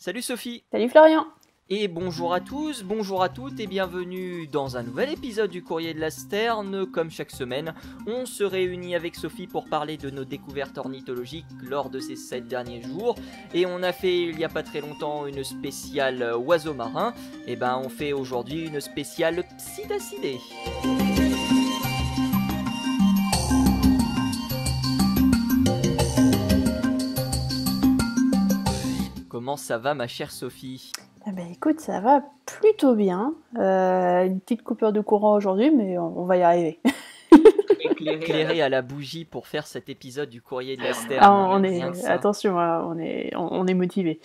Salut Sophie. Salut Florian. Et bonjour à tous, bonjour à toutes et bienvenue dans un nouvel épisode du Courrier de la Sterne. Comme chaque semaine, on se réunit avec Sophie pour parler de nos découvertes ornithologiques lors de ces 7 derniers jours. Et on a fait il y a pas très longtemps une spéciale oiseaux marins. Et ben on fait aujourd'hui une spéciale psittacidés. Comment ça va ma chère Sophie ? Eh ben, écoute, ça va plutôt bien. Une petite coupure de courant aujourd'hui, mais on va y arriver. Éclairé à la bougie pour faire cet épisode du Courrier de la Sterne. Attention, on est motivé.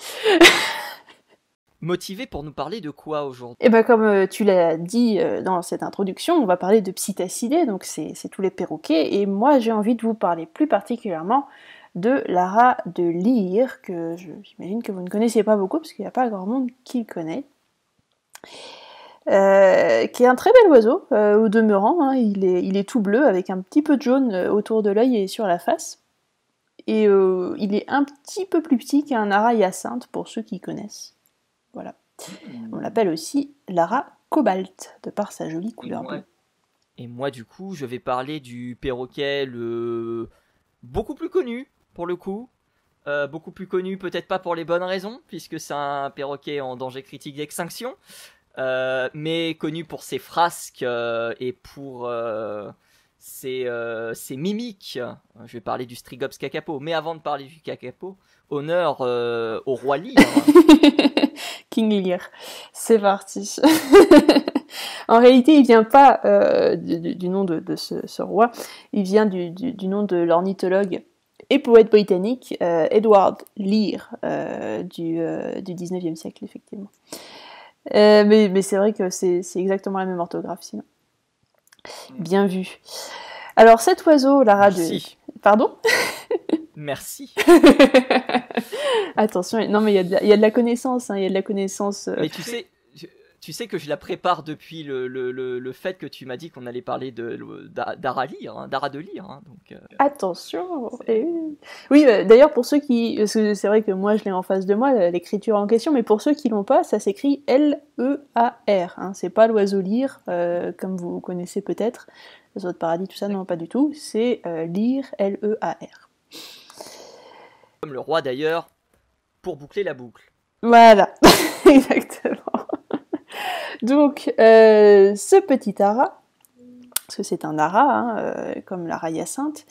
Motivé pour nous parler de quoi aujourd'hui ? Et ben comme tu l'as dit dans cette introduction, on va parler de psittacidés, donc c'est tous les perroquets. Et moi, j'ai envie de vous parler plus particulièrement de l'ara de lyre, que j'imagine que vous ne connaissiez pas beaucoup, parce qu'il n'y a pas grand monde qui le connaît. Qui est un très bel oiseau, au demeurant, hein, il est tout bleu, avec un petit peu de jaune autour de l'œil et sur la face. Et il est un petit peu plus petit qu'un ara hyacinthe, pour ceux qui connaissent. Voilà. On l'appelle aussi l'ara cobalt, de par sa jolie couleur bleue. Et moi, du coup, je vais parler du perroquet beaucoup plus connu, pour le coup. Beaucoup plus connu, peut-être pas pour les bonnes raisons, puisque c'est un perroquet en danger critique d'extinction, mais connu pour ses frasques et pour ses mimiques. Je vais parler du Strigops kakapo, mais avant de parler du kakapo, honneur au roi Lyre. King Lear, c'est parti. En réalité, il vient pas du nom de ce roi, il vient du nom de l'ornithologue et poète britannique Edward Lear du 19e siècle, effectivement. Mais c'est vrai que c'est exactement la même orthographe, sinon. Bien vu. Alors cet oiseau, l'ara de... Pardon ? Merci. Attention, non mais il y a de la connaissance, hein, il y a de la connaissance. Mais tu sais que je la prépare depuis le fait que tu m'as dit qu'on allait parler d'ara de lyre. Hein, donc, Attention. Oui, d'ailleurs pour ceux qui, parce que c'est vrai que moi je l'ai en face de moi l'écriture en question, mais pour ceux qui l'ont pas, ça s'écrit L-E-A-R. Hein, c'est pas l'oiseau lyre comme vous connaissez peut-être, l'oiseau de paradis, tout ça, non pas du tout. C'est lyre, L-E-A-R. Comme le roi d'ailleurs, pour boucler la boucle. Voilà, exactement. Donc, ce petit ara, parce que c'est un ara, hein, comme l'ara hyacinthe,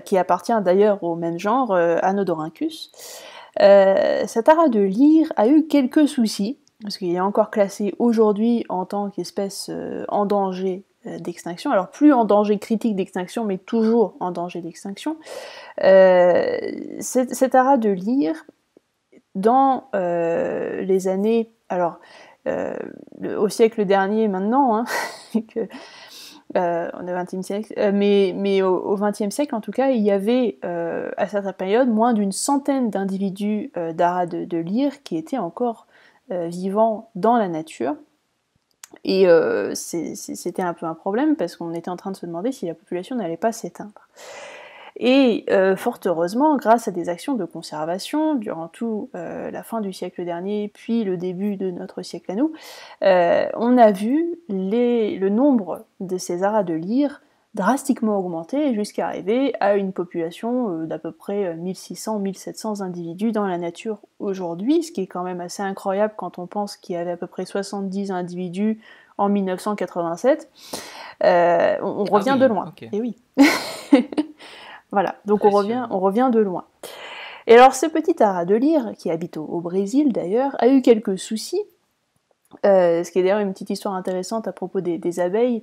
qui appartient d'ailleurs au même genre, Anodorhynchus, cet ara de lyre a eu quelques soucis, parce qu'il est encore classé aujourd'hui en tant qu'espèce en danger d'extinction, alors plus en danger critique d'extinction, mais toujours en danger d'extinction. Cet ara de lyre, dans les années... Alors, au siècle dernier maintenant, hein, on est au XXe siècle, mais au XXe siècle en tout cas, il y avait à certaines périodes moins d'une centaine d'individus d'ara de lyre qui étaient encore vivants dans la nature. Et c'était un peu un problème parce qu'on était en train de se demander si la population n'allait pas s'éteindre. Et fort heureusement, grâce à des actions de conservation durant tout la fin du siècle dernier, puis le début de notre siècle à nous, on a vu le nombre de ces aras de lyre drastiquement augmenter jusqu'à arriver à une population d'à peu près 1600-1700 individus dans la nature aujourd'hui, ce qui est quand même assez incroyable quand on pense qu'il y avait à peu près 70 individus en 1987. On revient de loin. Okay. Et oui. Voilà, donc on revient de loin. Et alors ce petit ara de lyre, qui habite au Brésil d'ailleurs, a eu quelques soucis, ce qui est d'ailleurs une petite histoire intéressante à propos des abeilles.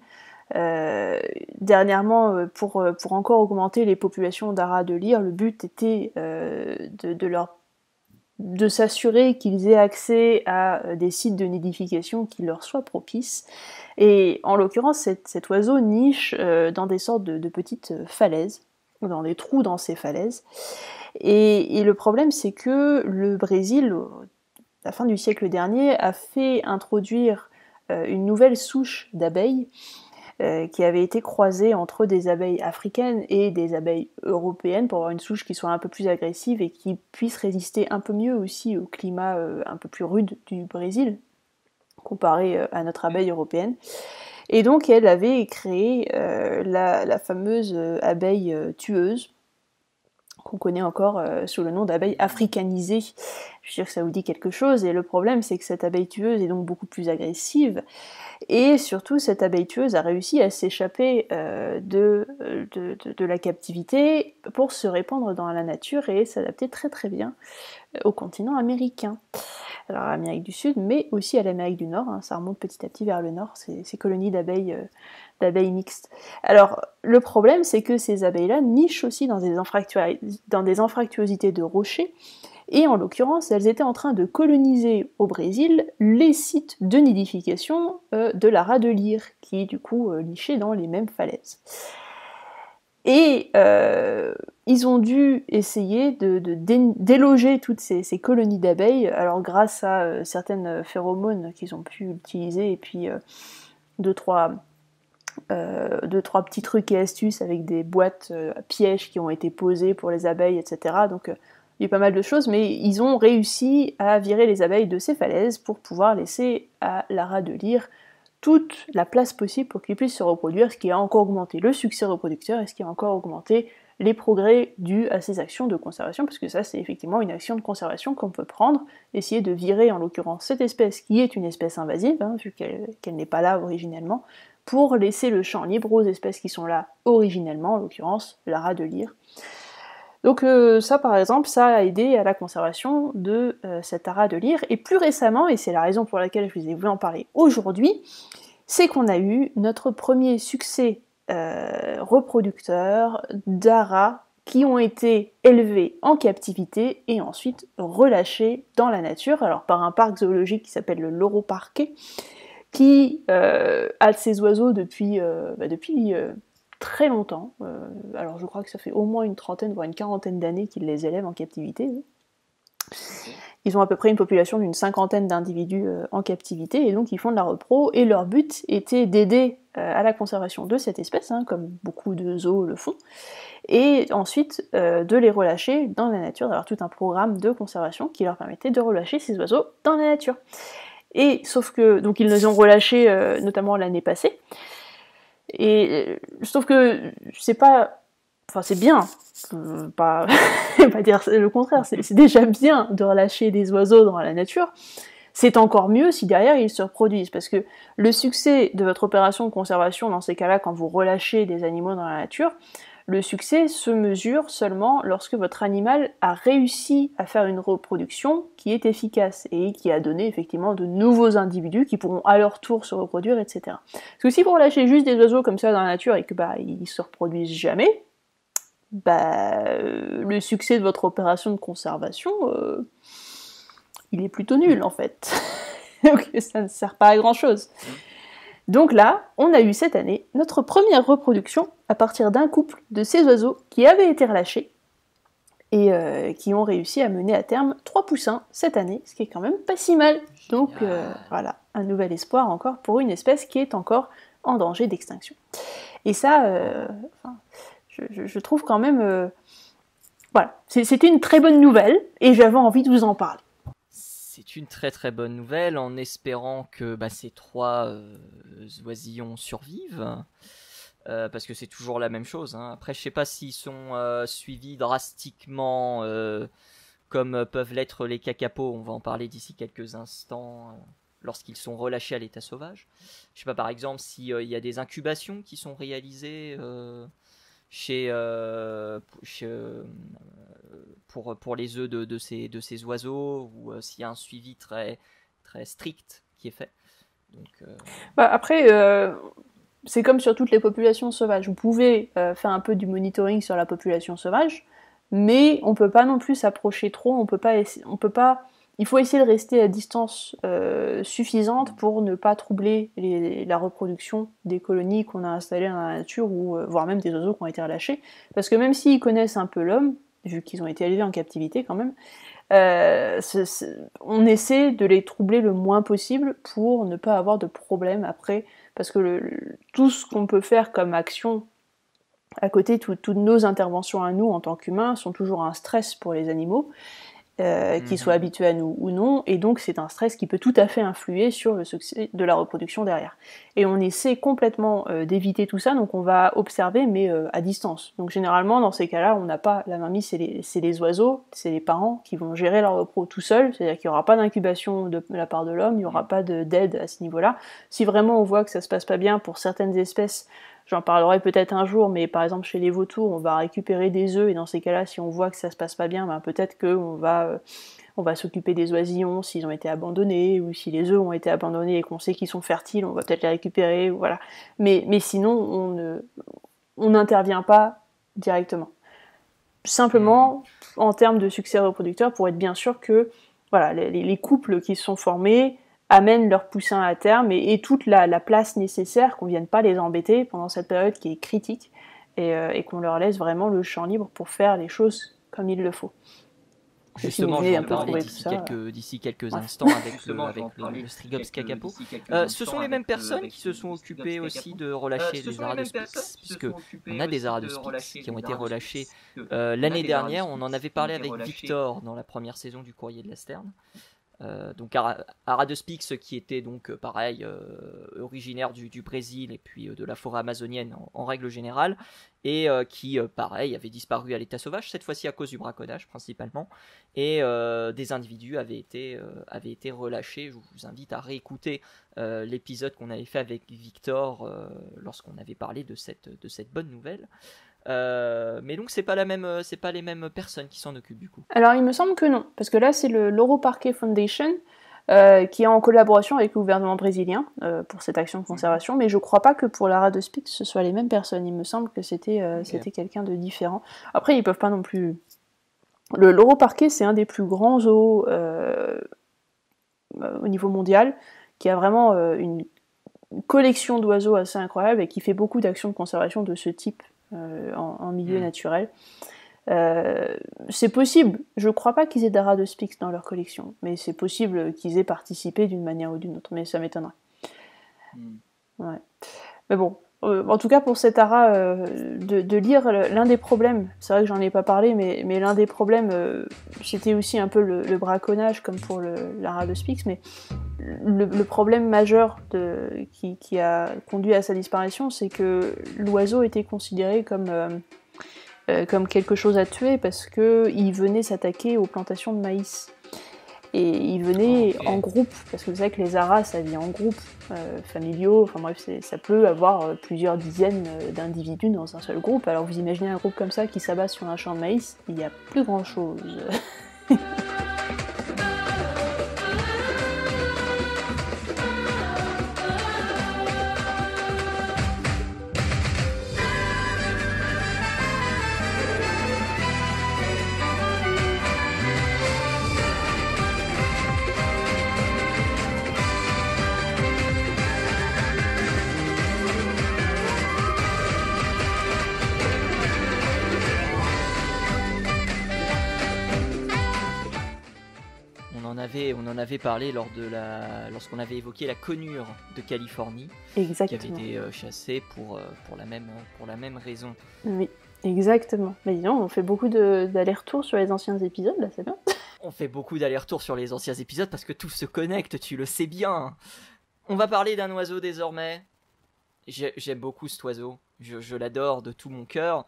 Dernièrement, pour encore augmenter les populations d'ara de lyre, le but était de s'assurer qu'ils aient accès à des sites de nidification qui leur soient propices. Et en l'occurrence, cet oiseau niche dans des sortes de petites falaises, dans des trous dans ces falaises. Et le problème, c'est que le Brésil, à la fin du siècle dernier, a fait introduire une nouvelle souche d'abeilles qui avait été croisée entre des abeilles africaines et des abeilles européennes pour avoir une souche qui soit un peu plus agressive et qui puisse résister un peu mieux aussi au climat un peu plus rude du Brésil, comparé à notre abeille européenne. Et donc elle avait créé la fameuse abeille tueuse, qu'on connaît encore sous le nom d'abeille africanisée. Je suis sûre que ça vous dit quelque chose, et le problème c'est que cette abeille tueuse est donc beaucoup plus agressive, et surtout cette abeille tueuse a réussi à s'échapper de la captivité pour se répandre dans la nature et s'adapter très très bien au continent américain. Alors à l'Amérique du Sud, mais aussi à l'Amérique du Nord, hein, ça remonte petit à petit vers le nord, ces colonies d'abeilles mixtes. Alors le problème c'est que ces abeilles-là nichent aussi dans des anfractuosités de rochers, et en l'occurrence elles étaient en train de coloniser au Brésil les sites de nidification de la rat de lyre, qui du coup nichait dans les mêmes falaises. Et ils ont dû essayer de déloger toutes ces colonies d'abeilles, alors grâce à certaines phéromones qu'ils ont pu utiliser, et puis deux, trois petits trucs et astuces avec des boîtes pièges qui ont été posées pour les abeilles, etc. Donc il y a pas mal de choses, mais ils ont réussi à virer les abeilles de ces falaises pour pouvoir laisser à la rat de lyre toute la place possible pour qu'ils puissent se reproduire, ce qui a encore augmenté le succès reproducteur et ce qui a encore augmenté les progrès dus à ces actions de conservation, parce que ça c'est effectivement une action de conservation qu'on peut prendre, essayer de virer en l'occurrence cette espèce qui est une espèce invasive, hein, vu qu'elle n'est pas là originellement, pour laisser le champ libre aux espèces qui sont là originellement, en l'occurrence la rat de lyre. Donc ça par exemple, ça a aidé à la conservation de cette rat de lyre, et plus récemment, et c'est la raison pour laquelle je vous ai voulu en parler aujourd'hui, c'est qu'on a eu notre premier succès reproducteur d'aras qui ont été élevés en captivité et ensuite relâchés dans la nature, alors par un parc zoologique qui s'appelle le Loro Parque, qui a ces oiseaux depuis très longtemps. Alors je crois que ça fait au moins une trentaine, voire une quarantaine d'années qu'ils les élèvent en captivité. Ils ont à peu près une population d'une cinquantaine d'individus en captivité, et donc ils font de la repro, et leur but était d'aider à la conservation de cette espèce, hein, comme beaucoup de zoos le font, et ensuite de les relâcher dans la nature, d'avoir tout un programme de conservation qui leur permettait de relâcher ces oiseaux dans la nature. Et sauf que, donc ils les ont relâchés notamment l'année passée, et sauf que c'est pas... Enfin c'est bien, pas dire le contraire, c'est déjà bien de relâcher des oiseaux dans la nature, c'est encore mieux si derrière ils se reproduisent, parce que le succès de votre opération de conservation dans ces cas-là, quand vous relâchez des animaux dans la nature, le succès se mesure seulement lorsque votre animal a réussi à faire une reproduction qui est efficace et qui a donné effectivement de nouveaux individus qui pourront à leur tour se reproduire, etc. Parce que si vous relâchez juste des oiseaux comme ça dans la nature et que ils se reproduisent jamais, le succès de votre opération de conservation, il est plutôt nul en fait. Donc ça ne sert pas à grand chose. Donc là, on a eu cette année notre première reproduction à partir d'un couple de ces oiseaux qui avaient été relâchés et qui ont réussi à mener à terme 3 poussins cette année, ce qui est quand même pas si mal. Donc voilà, un nouvel espoir encore pour une espèce qui est encore en danger d'extinction. Et ça, je trouve quand même... voilà, c'était une très bonne nouvelle et j'avais envie de vous en parler. C'est une très très bonne nouvelle, en espérant que ces 3 oisillons survivent, parce que c'est toujours la même chose, hein. Après je sais pas s'ils sont suivis drastiquement comme peuvent l'être les kakapos, on va en parler d'ici quelques instants, lorsqu'ils sont relâchés à l'état sauvage. Je sais pas par exemple s'il y a des incubations qui sont réalisées pour les œufs de ces oiseaux, ou s'il y a un suivi très, très strict qui est fait. Donc, après, c'est comme sur toutes les populations sauvages. Vous pouvez faire un peu du monitoring sur la population sauvage, mais on peut pas non plus s'approcher trop, il faut essayer de rester à distance suffisante pour ne pas troubler la reproduction des colonies qu'on a installées dans la nature, ou voire même des oiseaux qui ont été relâchés, parce que même s'ils connaissent un peu l'homme, vu qu'ils ont été élevés en captivité quand même, on essaie de les troubler le moins possible pour ne pas avoir de problème après, parce que tout ce qu'on peut faire comme action à côté, toutes nos interventions à nous en tant qu'humains sont toujours un stress pour les animaux, qu'ils soient habitués à nous ou non, et donc c'est un stress qui peut tout à fait influer sur le succès de la reproduction derrière. Et on essaie complètement d'éviter tout ça, donc on va observer, mais à distance. Donc généralement, dans ces cas-là, on n'a pas la mainmise, c'est les oiseaux, c'est les parents qui vont gérer leur repro tout seuls, c'est-à-dire qu'il n'y aura pas d'incubation de la part de l'homme, il n'y aura pas d'aide à ce niveau-là. Si vraiment on voit que ça se passe pas bien pour certaines espèces, j'en parlerai peut-être un jour, mais par exemple chez les vautours, on va récupérer des œufs, et dans ces cas-là, si on voit que ça se passe pas bien, ben peut-être qu'on va s'occuper des oisillons s'ils ont été abandonnés, ou si les œufs ont été abandonnés et qu'on sait qu'ils sont fertiles, on va peut-être les récupérer, voilà. Mais sinon, on n'intervient pas directement. Simplement, en termes de succès reproducteur, pour être bien sûr que voilà, les couples qui se sont formés amènent leurs poussins à terme et toute la place nécessaire, qu'on ne vienne pas les embêter pendant cette période qui est critique et qu'on leur laisse vraiment le champ libre pour faire les choses comme il le faut. Justement, je vais en parler d'ici quelques instants avec le Strigops kakapo. Ce sont les mêmes personnes qui se sont occupées aussi de relâcher les aras de Spix, puisque on a des aras de Spix qui ont été relâchés l'année dernière. On en avait parlé avec Victor dans la première saison du Courrier de la Sterne. Donc Ara de Spix qui était donc pareil originaire du Brésil et puis de la forêt amazonienne en règle générale et qui pareil avait disparu à l'état sauvage, cette fois-ci à cause du braconnage principalement, et des individus avaient été relâchés. Je vous invite à réécouter l'épisode qu'on avait fait avec Victor lorsqu'on avait parlé de cette bonne nouvelle. Mais donc c'est pas les mêmes personnes qui s'en occupent du coup. Alors il me semble que non, parce que là c'est le Loro Parque Foundation qui est en collaboration avec le gouvernement brésilien pour cette action de conservation, mais je crois pas que pour l'ara de Spix ce soit les mêmes personnes. Il me semble que c'était quelqu'un de différent. Après ils peuvent pas non plus. Le Loro Parque c'est un des plus grands zoos au niveau mondial, qui a vraiment une collection d'oiseaux assez incroyable et qui fait beaucoup d'actions de conservation de ce type. En milieu naturel. C'est possible, je crois pas qu'ils aient d'ara de Spix dans leur collection, mais c'est possible qu'ils aient participé d'une manière ou d'une autre, mais ça m'étonnerait. Ouais. Mais bon, en tout cas pour cet ara de lire, l'un des problèmes, c'est vrai que j'en ai pas parlé, mais l'un des problèmes, c'était aussi un peu le braconnage comme pour l'ara de Spix, mais le problème majeur qui a conduit à sa disparition, c'est que l'oiseau était considéré comme quelque chose à tuer parce qu'il venait s'attaquer aux plantations de maïs. Et il venait en groupe, parce que vous savez que les aras, ça vit en groupe, familiaux, enfin bref, ça peut avoir plusieurs dizaines d'individus dans un seul groupe. Alors vous imaginez un groupe comme ça qui s'abat sur un champ de maïs, il n'y a plus grand chose. On en avait parlé lorsqu'on avait évoqué la conure de Californie. Exactement. Qui avait été chassée pour la même raison. Oui, exactement. Mais disons, on fait beaucoup d'allers-retours sur les anciens épisodes, là, c'est bien. On fait beaucoup d'allers-retours sur les anciens épisodes parce que tout se connecte, tu le sais bien. On va parler d'un oiseau désormais. J'aime beaucoup cet oiseau. Je l'adore de tout mon cœur.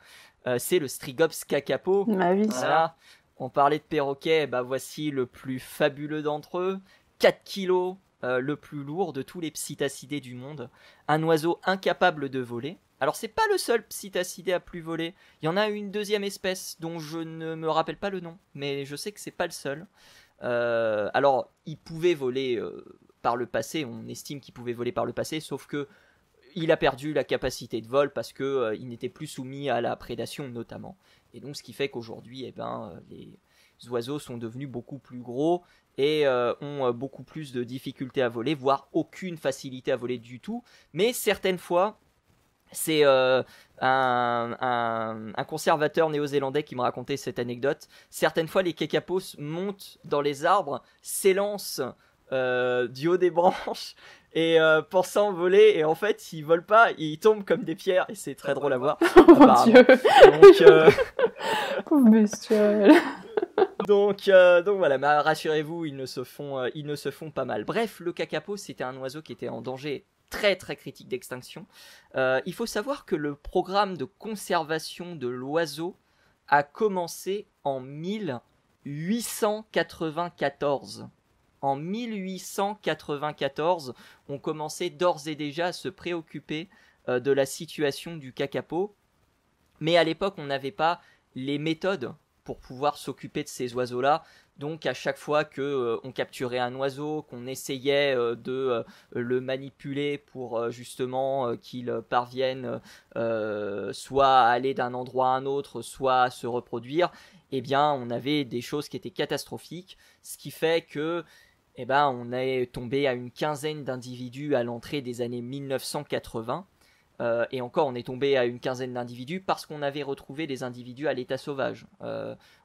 C'est le Strigops kakapo. Ma vie, voilà. On parlait de perroquet, bah voici le plus fabuleux d'entre eux, 4 kilos, le plus lourd de tous les psittacidés du monde, un oiseau incapable de voler. Alors c'est pas le seul psittacidé à plus voler, il y en a une deuxième espèce dont je ne me rappelle pas le nom, mais je sais que c'est pas le seul. Alors il pouvait voler par le passé, on estime qu'il pouvait voler par le passé, sauf que il a perdu la capacité de vol parce que il n'était plus soumis à la prédation notamment. Et donc ce qui fait qu'aujourd'hui, les oiseaux sont devenus beaucoup plus gros et ont beaucoup plus de difficultés à voler, voire aucune facilité à voler du tout. Mais certaines fois, c'est un conservateur néo-zélandais qui me racontait cette anecdote. Certaines fois, les kakapos montent dans les arbres, s'élancent du haut des branches et pensant voler, et en fait ils volent pas, ils tombent comme des pierres et c'est très drôle à voir. Oh mon Dieu. Donc, Pauvre bestiole. donc voilà, mais rassurez-vous, ils ne se font pas mal. Bref, le kakapo, c'était un oiseau qui était en danger très très critique d'extinction. Il faut savoir que le programme de conservation de l'oiseau a commencé en 1894. En 1894, on commençait d'ores et déjà à se préoccuper de la situation du kakapo. Mais à l'époque, on n'avait pas les méthodes pour pouvoir s'occuper de ces oiseaux-là. Donc à chaque fois qu'on capturait un oiseau, qu'on essayait de le manipuler pour justement qu'il parvienne soit à aller d'un endroit à un autre, soit à se reproduire, eh bien on avait des choses qui étaient catastrophiques, ce qui fait que on est tombé à une quinzaine d'individus à l'entrée des années 1980. Et encore, on est tombé à une quinzaine d'individus parce qu'on avait retrouvé des individus à l'état sauvage.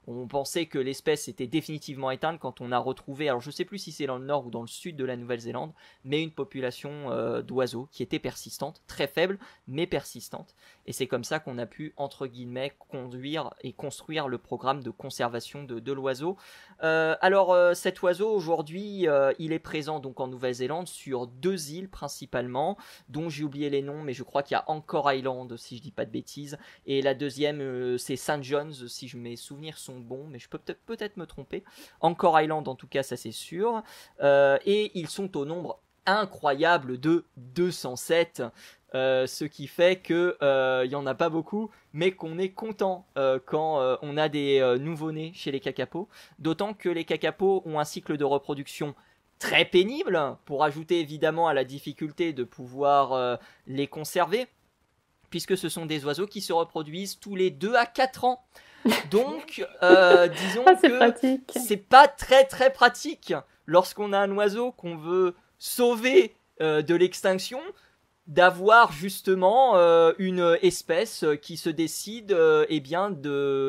On pensait que l'espèce était définitivement éteinte quand on a retrouvé, alors je ne sais plus si c'est dans le nord ou dans le sud de la Nouvelle-Zélande, mais une population d'oiseaux qui était persistante, très faible, mais persistante. Et c'est comme ça qu'on a pu, entre guillemets, conduire et construire le programme de conservation de l'oiseau. Cet oiseau, aujourd'hui, il est présent donc en Nouvelle-Zélande sur 2 îles principalement, dont j'ai oublié les noms, mais je crois qu'il y a Anchor Island, si je dis pas de bêtises, et la deuxième, c'est St. John's, si mes souvenirs sont bons, mais je peux peut-être me tromper. Anchor Island, en tout cas, ça c'est sûr. Et ils sont au nombre incroyable de 207, ce qui fait que il y en a pas beaucoup, mais qu'on est content quand on a des nouveau-nés chez les kakapos, d'autant que les kakapos ont un cycle de reproduction très pénible, pour ajouter évidemment à la difficulté de pouvoir les conserver, puisque ce sont des oiseaux qui se reproduisent tous les 2 à 4 ans. Donc, disons que c'est pas très très pratique lorsqu'on a un oiseau qu'on veut sauver de l'extinction, d'avoir justement une espèce qui se décide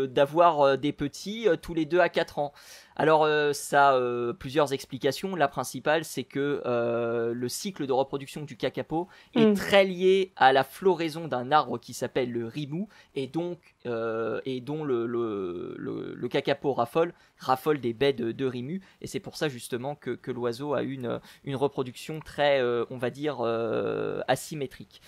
d'avoir des petits tous les 2 à 4 ans. Alors ça a plusieurs explications. La principale, c'est que le cycle de reproduction du kakapo est très lié à la floraison d'un arbre qui s'appelle le rimu, et dont le kakapo raffole des baies de rimu, et c'est pour ça justement que l'oiseau a une reproduction très, on va dire, asymétrique.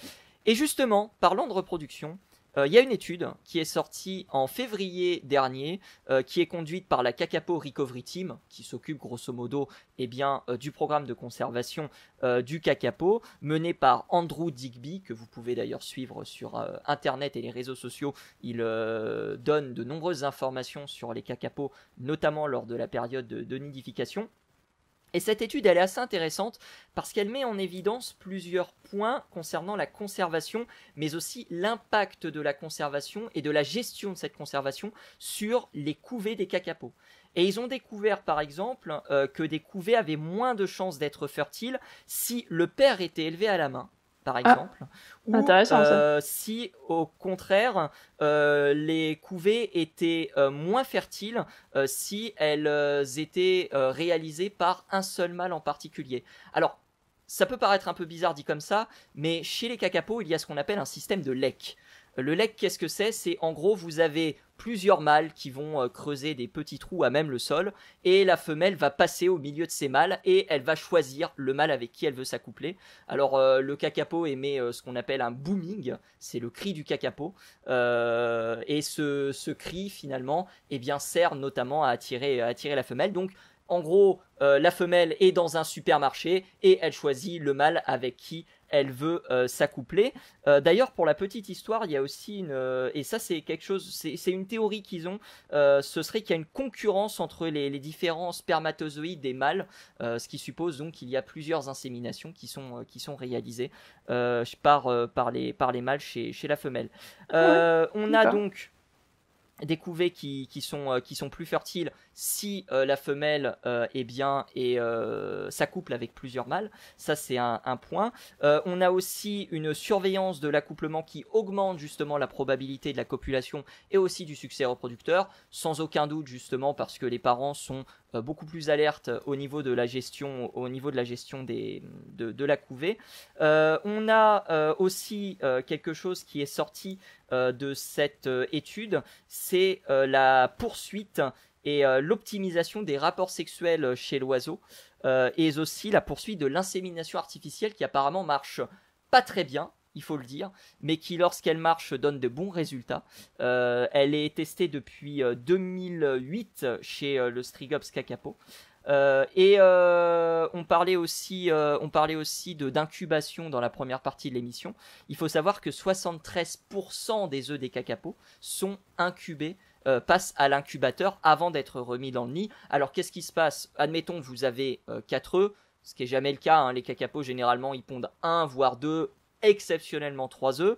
Et justement, parlant de reproduction, il y a une étude qui est sortie en février dernier, qui est conduite par la Kakapo Recovery Team, qui s'occupe grosso modo du programme de conservation du kakapo, mené par Andrew Digby, que vous pouvez d'ailleurs suivre sur internet et les réseaux sociaux. Il donne de nombreuses informations sur les kakapos, notamment lors de la période de nidification. Et cette étude, elle est assez intéressante parce qu'elle met en évidence plusieurs points concernant la conservation, mais aussi l'impact de la conservation et de la gestion de cette conservation sur les couvées des kakapos. Et ils ont découvert par exemple que des couvées avaient moins de chances d'être fertiles si le père était élevé à la main, par exemple, ou si au contraire les couvées étaient moins fertiles si elles étaient réalisées par un seul mâle en particulier. Alors, ça peut paraître un peu bizarre dit comme ça, mais chez les kakapos, il y a ce qu'on appelle un système de lek. Le lek, qu'est-ce que c'est ? C'est en gros, vous avez plusieurs mâles qui vont creuser des petits trous à même le sol, et la femelle va passer au milieu de ces mâles et elle va choisir le mâle avec qui elle veut s'accoupler. Alors le kakapo émet ce qu'on appelle un booming, c'est le cri du kakapo, et ce cri finalement sert notamment à attirer la femelle. Donc en gros, la femelle est dans un supermarché et elle choisit le mâle avec qui elle veut s'accoupler. D'ailleurs, pour la petite histoire, il y a aussi et ça c'est quelque chose, c'est une théorie qu'ils ont, ce serait qu'il y a une concurrence entre les différents spermatozoïdes des mâles, ce qui suppose donc qu'il y a plusieurs inséminations qui sont réalisées par les mâles chez la femelle. On a donc des couvées qui sont plus fertiles si la femelle s'accouple avec plusieurs mâles. Ça, c'est un point. On a aussi une surveillance de l'accouplement qui augmente justement la probabilité de la copulation et aussi du succès reproducteur, sans aucun doute justement parce que les parents sont beaucoup plus alertes au niveau de la gestion, de la couvée. On a aussi quelque chose qui est sorti de cette étude, c'est la poursuite et l'optimisation des rapports sexuels chez l'oiseau, et aussi la poursuite de l'insémination artificielle qui apparemment marche pas très bien, il faut le dire, mais qui lorsqu'elle marche donne de bons résultats. Elle est testée depuis 2008 chez le Strigops kakapo. On parlait aussi d'incubation dans la première partie de l'émission. Il faut savoir que 73% des œufs des kakapos sont incubés, passent à l'incubateur avant d'être remis dans le nid. Alors qu'est-ce qui se passe ? Admettons que vous avez 4 œufs, ce qui n'est jamais le cas, hein. Les kakapos généralement ils pondent 1 voire 2, exceptionnellement 3 œufs.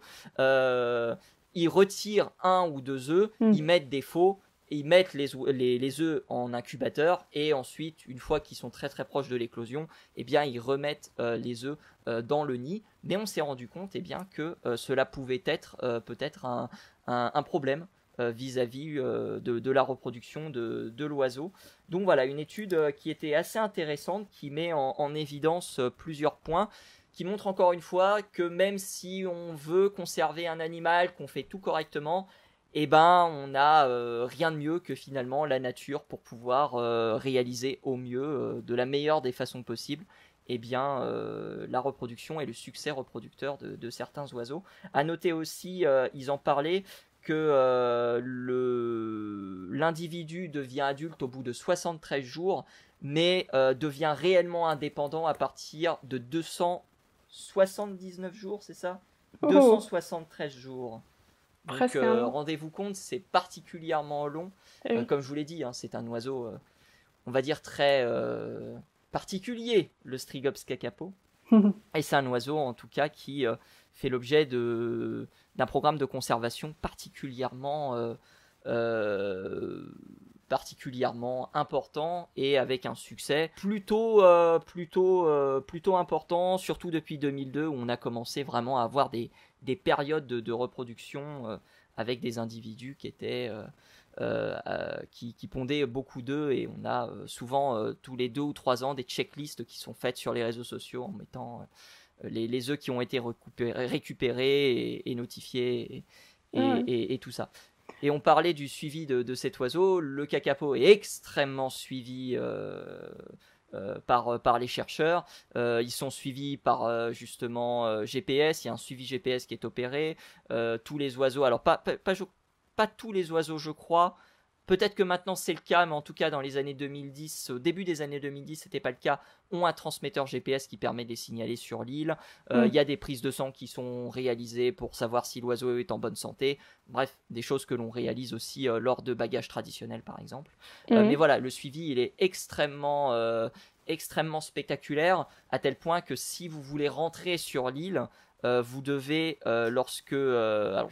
Ils retirent 1 ou 2 œufs, ils mettent des faux, ils mettent les œufs en incubateur et ensuite, une fois qu'ils sont très très proches de l'éclosion, eh bien, ils remettent les œufs dans le nid. Mais on s'est rendu compte que cela pouvait être peut-être un problème vis-à-vis de la reproduction de l'oiseau. Donc voilà, une étude qui était assez intéressante, qui met en évidence plusieurs points, qui montre encore une fois que même si on veut conserver un animal, qu'on fait tout correctement, eh ben on n'a rien de mieux que finalement la nature pour pouvoir réaliser au mieux, de la meilleure des façons possibles, la reproduction et le succès reproducteur de certains oiseaux. À noter aussi, ils en parlaient, que l'individu devient adulte au bout de 73 jours, mais devient réellement indépendant à partir de 279 jours, c'est ça ? 273 jours. Donc rendez-vous compte, c'est particulièrement long. Comme je vous l'ai dit, hein, c'est un oiseau, on va dire, très particulier, le Strigops kakapo. Et c'est un oiseau, en tout cas, qui fait l'objet d'un programme de conservation particulièrement important et avec un succès plutôt important, surtout depuis 2002 où on a commencé vraiment à avoir des périodes de reproduction avec des individus qui étaient qui pondaient beaucoup d'œufs, et on a souvent tous les 2 ou 3 ans des checklists qui sont faites sur les réseaux sociaux en mettant les œufs qui ont été récupérés et notifiés et tout ça. Et on parlait du suivi de cet oiseau. Le kakapo est extrêmement suivi par les chercheurs. Ils sont suivis par justement GPS. Il y a un suivi GPS qui est opéré. Tous les oiseaux, alors pas tous les oiseaux, je crois. Peut-être que maintenant c'est le cas, mais en tout cas dans les années 2010, au début des années 2010, c'était pas le cas, ont un transmetteur GPS qui permet de les signaler sur l'île. Il y a des prises de sang qui sont réalisées pour savoir si l'oiseau est en bonne santé. Bref, des choses que l'on réalise aussi lors de bagages traditionnels, par exemple. Mais voilà, le suivi, il est extrêmement spectaculaire, à tel point que si vous voulez rentrer sur l'île, vous devez, alors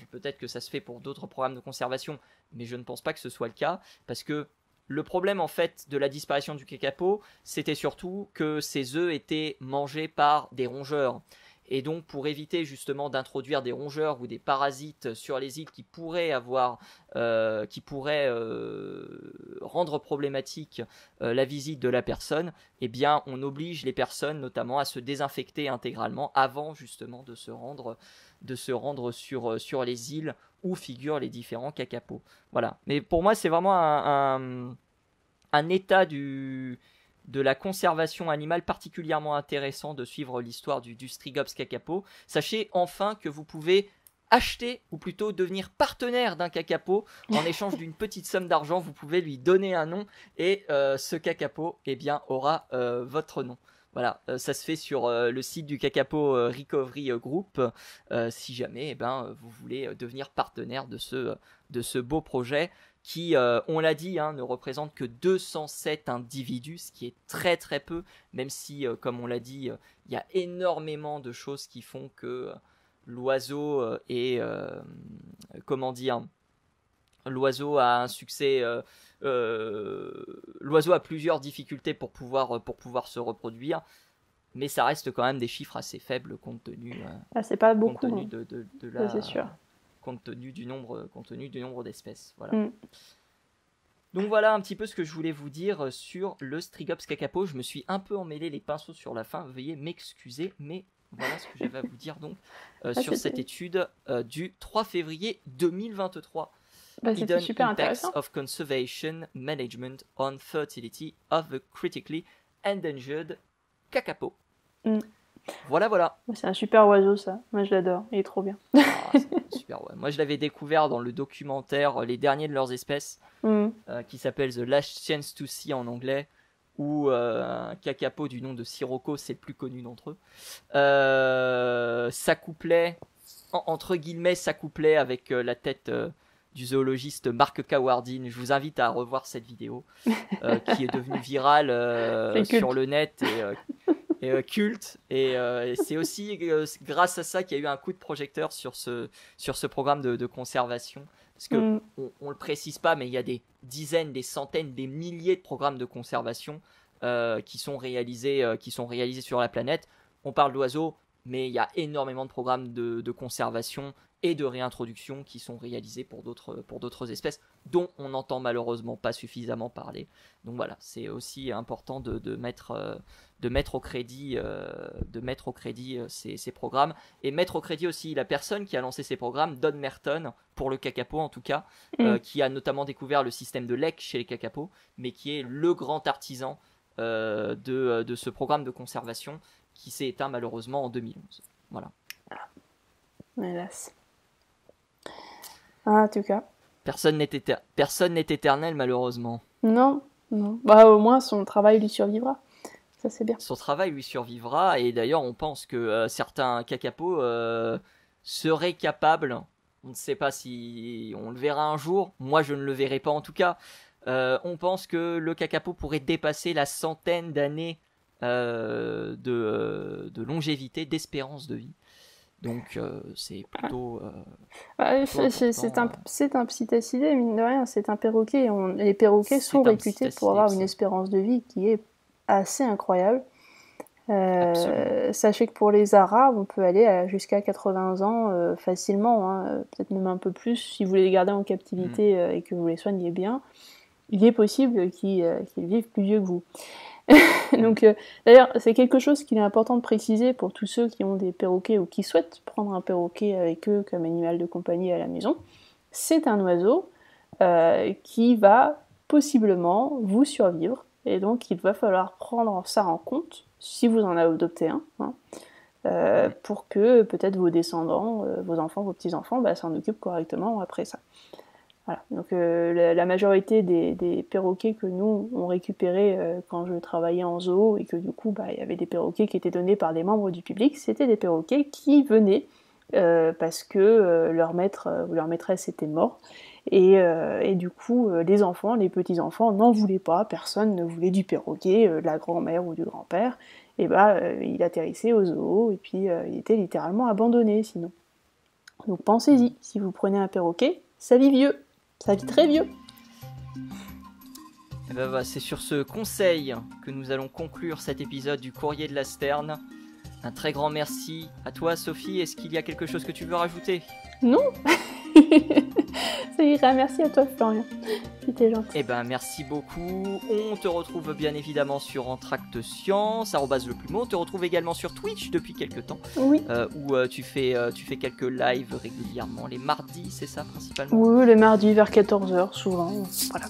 peut-être que ça se fait pour d'autres programmes de conservation, mais je ne pense pas que ce soit le cas, parce que le problème en fait de la disparition du kakapo, c'était surtout que ces œufs étaient mangés par des rongeurs. Et donc pour éviter justement d'introduire des rongeurs ou des parasites sur les îles qui pourraient rendre problématique la visite de la personne, eh bien on oblige les personnes notamment à se désinfecter intégralement avant justement de se rendre sur les îles où figurent les différents kakapos. Voilà. Mais pour moi c'est vraiment un état de la conservation animale particulièrement intéressant de suivre l'histoire du Strigops kakapo. Sachez enfin que vous pouvez acheter, ou plutôt devenir partenaire d'un kakapo en échange d'une petite somme d'argent. Vous pouvez lui donner un nom et ce kakapo aura votre nom. Voilà, ça se fait sur le site du Kakapo Recovery Group, si jamais vous voulez devenir partenaire de ce beau projet qui, on l'a dit, ne représente que 207 individus, ce qui est très très peu, même si, comme on l'a dit, il y a énormément de choses qui font que l'oiseau est, L'oiseau a un succès. L'oiseau a plusieurs difficultés pour pouvoir se reproduire, mais ça reste quand même des chiffres assez faibles compte tenu. C'est pas beaucoup. Compte tenu de la. Ça, c'est sûr. Compte tenu du nombre d'espèces. Voilà. Donc voilà un petit peu ce que je voulais vous dire sur le Strigops kakapo. Je me suis un peu emmêlé les pinceaux sur la fin, veuillez m'excuser, mais voilà ce que j'avais à vous dire donc sur cette étude du 3 février 2023. C'était super Impacts intéressant. of Conservation Management on Fertility of the Critically Endangered Kakapo. Voilà. C'est un super oiseau, ça. Moi, je l'adore. Il est trop bien. Super, ouais. Moi, je l'avais découvert dans le documentaire Les Derniers de leurs espèces, qui s'appelle The Last Chance to See en anglais, où un kakapo du nom de Sirocco, c'est le plus connu d'entre eux, s'accouplait, entre guillemets, s'accouplait avec la tête du zoologiste Mark Cowardin. Je vous invite à revoir cette vidéo, qui est devenue virale sur le net et culte, et c'est aussi grâce à ça qu'il y a eu un coup de projecteur sur ce programme de conservation, parce que on le précise pas, mais il y a des dizaines, des centaines, des milliers de programmes de conservation qui sont réalisés sur la planète. On parle d'oiseaux, mais il y a énormément de programmes de conservation et de réintroduction qui sont réalisés pour d'autres espèces dont on n'entend malheureusement pas suffisamment parler. Donc voilà, c'est aussi important de mettre au crédit ces programmes, et mettre au crédit aussi la personne qui a lancé ces programmes, Don Merton, pour le kakapo en tout cas, qui a notamment découvert le système de lek chez les kakapos, mais qui est le grand artisan de ce programme de conservation qui s'est éteint malheureusement en 2011. Voilà. Hélas. En tout cas. Personne n'est éternel malheureusement. Non. Bah, au moins son travail lui survivra. Ça, c'est bien. Son travail lui survivra, et d'ailleurs on pense que certains kakapos seraient capables, on ne sait pas si on le verra un jour, moi je ne le verrai pas en tout cas, on pense que le kakapo pourrait dépasser la 100 d'années de longévité, d'espérance de vie. Donc c'est plutôt... c'est un psittacidé, mine de rien, c'est un perroquet. Les perroquets sont réputés pour avoir une espérance de vie qui est assez incroyable. Sachez que pour les arabes, on peut aller jusqu'à 80 ans facilement, peut-être même un peu plus, si vous les gardez en captivité et que vous les soignez bien. Il est possible qu'ils vivent plus vieux que vous. Donc, d'ailleurs, c'est quelque chose qu'il est important de préciser pour tous ceux qui ont des perroquets ou qui souhaitent prendre un perroquet avec eux comme animal de compagnie à la maison. C'est un oiseau qui va possiblement vous survivre, et donc il va falloir prendre ça en compte si vous en adoptez un, pour que peut-être vos descendants, vos enfants, vos petits-enfants s'en occupent correctement après ça. Voilà. Donc la majorité des perroquets que nous on récupérait quand je travaillais en zoo, et que du coup il y avait des perroquets qui étaient donnés par des membres du public, c'était des perroquets qui venaient parce que leur maître ou leur maîtresse était mort, et du coup les enfants, les petits-enfants n'en voulaient pas, personne ne voulait du perroquet, la grand-mère ou du grand-père, et il atterrissait au zoo, et puis il était littéralement abandonné sinon. Donc pensez-y, si vous prenez un perroquet, ça vit vieux. Ça vit très vieux. Et c'est sur ce conseil que nous allons conclure cet épisode du Courrier de la Sterne. Un très grand merci à toi, Sophie. Est-ce qu'il y a quelque chose que tu veux rajouter ? Non. Ça ira, merci à toi, Florian. C'était gentil. Merci beaucoup. On te retrouve bien évidemment sur Entracte Science, @leplumeau. On te retrouve également sur Twitch depuis quelques temps. Oui. Où tu fais quelques lives régulièrement. Les mardis, c'est ça principalement ? Oui, les mardis vers 14h, souvent. Voilà.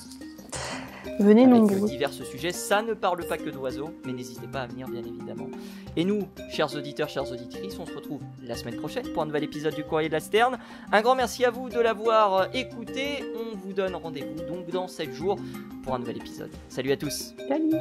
Venez nombreux. Avec divers sujets, ça ne parle pas que d'oiseaux, mais n'hésitez pas à venir bien évidemment. Et nous, chers auditeurs, chères auditrices, on se retrouve la semaine prochaine pour un nouvel épisode du Courrier de la Sterne. Un grand merci à vous de l'avoir écouté. On vous donne rendez-vous donc dans 7 jours pour un nouvel épisode. Salut à tous. Salut.